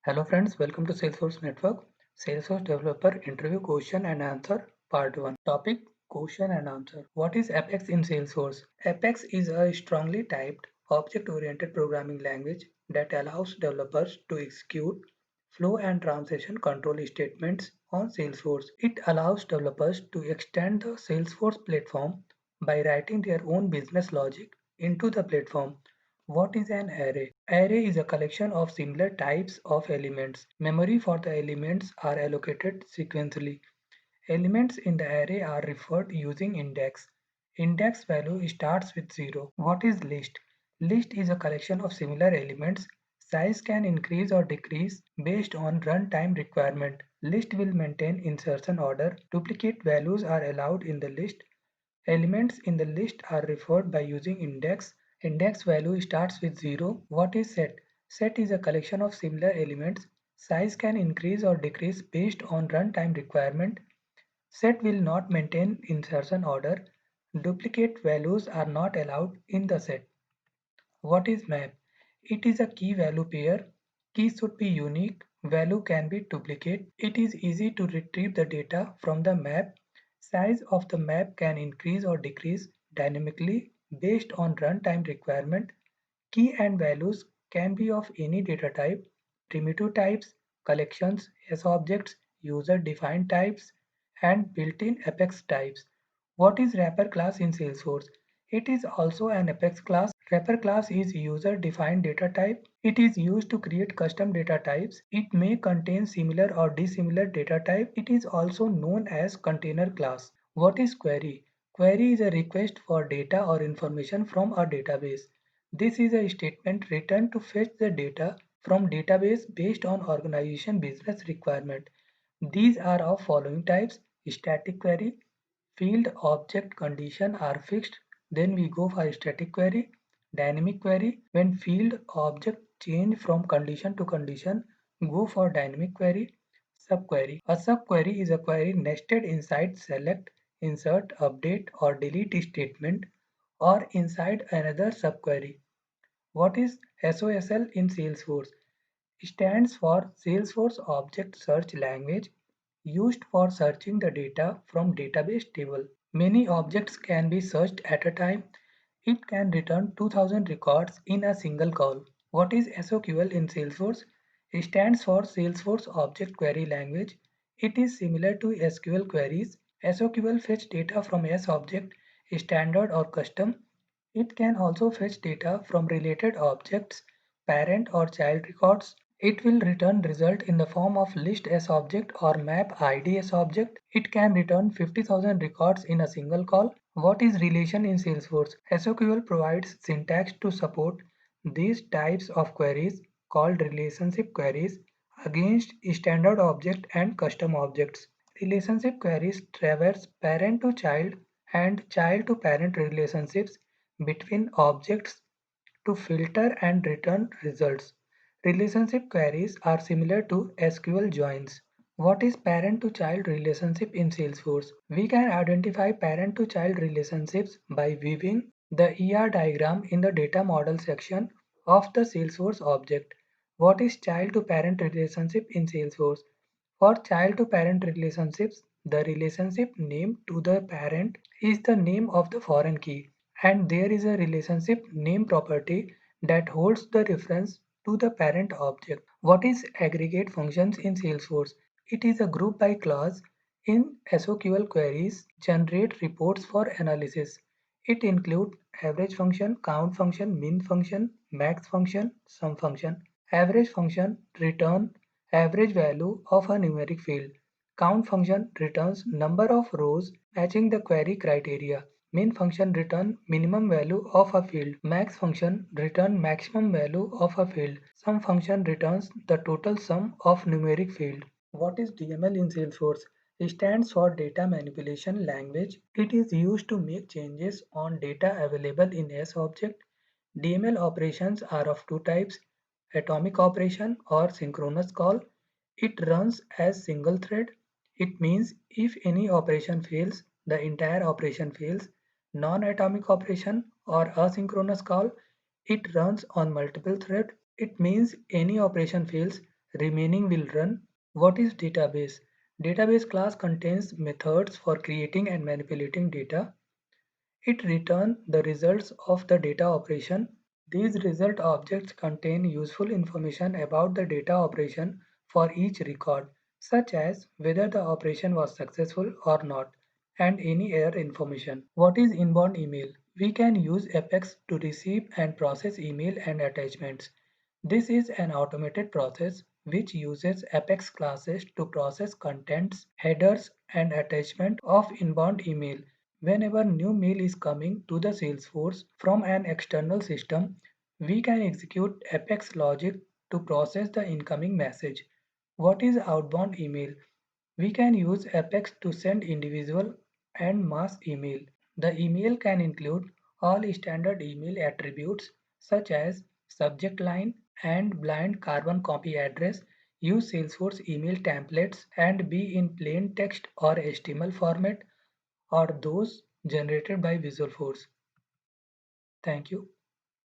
Hello friends, welcome to Salesforce Network. Salesforce Developer Interview Question and Answer Part 1. Topic: Question and Answer. What is Apex in Salesforce? Apex is a strongly typed, object-oriented programming language that allows developers to execute flow and transaction control statements on Salesforce. It allows developers to extend the Salesforce platform by writing their own business logic into the platform. What is an array? Array is a collection of similar types of elements. Memory for the elements are allocated sequentially. Elements in the array are referred using index. Index value starts with 0. What is list? List is a collection of similar elements. Size can increase or decrease based on runtime requirement. List will maintain insertion order. Duplicate values are allowed in the list. Elements in the list are referred by using index. Index value starts with 0. What is set? Set is a collection of similar elements. Size can increase or decrease based on runtime requirement. Set will not maintain insertion order. Duplicate values are not allowed in the set. What is map? It is a key value pair. Key should be unique. Value can be duplicate. It is easy to retrieve the data from the map. Size of the map can increase or decrease dynamically based on runtime requirement. Key and values can be of any data type. Primitive types, collections, objects, user-defined types, and built-in Apex types. What is wrapper class in Salesforce? It is also an Apex class. Wrapper class is user-defined data type. It is used to create custom data types. It may contain similar or dissimilar data type. It is also known as container class. What is query? Query is a request for data or information from a database. This is a statement written to fetch the data from database based on organization business requirement. These are of following types: static query, field object condition are fixed, then we go for static query. Dynamic query, when field object change from condition to condition, go for dynamic query. Subquery. A subquery is a query nested inside select, insert, update or delete statement or inside another subquery. What is SOSL in Salesforce? Stands for Salesforce Object Search Language, used for searching the data from database table. Many objects can be searched at a time. It can return 2000 records in a single call. What is SOQL in Salesforce? It stands for Salesforce Object Query Language. It is similar to SQL queries. SOQL fetch data from S object, standard or custom. It can also fetch data from related objects, parent or child records. It will return result in the form of list as object or map ID as object. It can return 50,000 records in a single call. What is relation in Salesforce? SOQL provides syntax to support these types of queries called relationship queries against standard object and custom objects. Relationship queries traverse parent to child and child to parent relationships between objects to filter and return results. Relationship queries are similar to SQL joins. What is parent to child relationship in Salesforce? We can identify parent to child relationships by viewing the ER diagram in the data model section of the Salesforce object. What is child to parent relationship in Salesforce? For child to parent relationships, the relationship name to the parent is the name of the foreign key, and there is a relationship name property that holds the reference to the parent object. What is aggregate functions in Salesforce? It is a group by clause in SOQL queries generate reports for analysis. It includes average function, count function, min function, max function, sum function. Average function return average value of a numeric field. Count function returns number of rows matching the query criteria. Min function return minimum value of a field. Max function return maximum value of a field. Sum function returns the total sum of numeric field. What is DML in Salesforce? It stands for Data Manipulation Language. It is used to make changes on data available in S object. DML operations are of two types: atomic operation or synchronous call. It runs as single thread. It means if any operation fails, the entire operation fails. Non-atomic operation or asynchronous call. It runs on multiple threads. It means any operation fails, remaining will run. What is database? Database class contains methods for creating and manipulating data. It returns the results of the data operation. These result objects contain useful information about the data operation for each record, such as whether the operation was successful or not, and any error information. What is inbound email? We can use Apex to receive and process email and attachments. This is an automated process which uses Apex classes to process contents, headers, and attachment of inbound email. Whenever new mail is coming to the Salesforce from an external system, we can execute Apex logic to process the incoming message. What is outbound email? We can use Apex to send individual and mass email. The email can include all standard email attributes such as subject line and blind carbon copy address, use Salesforce email templates and be in plain text or HTML format or those generated by Visualforce. Thank you.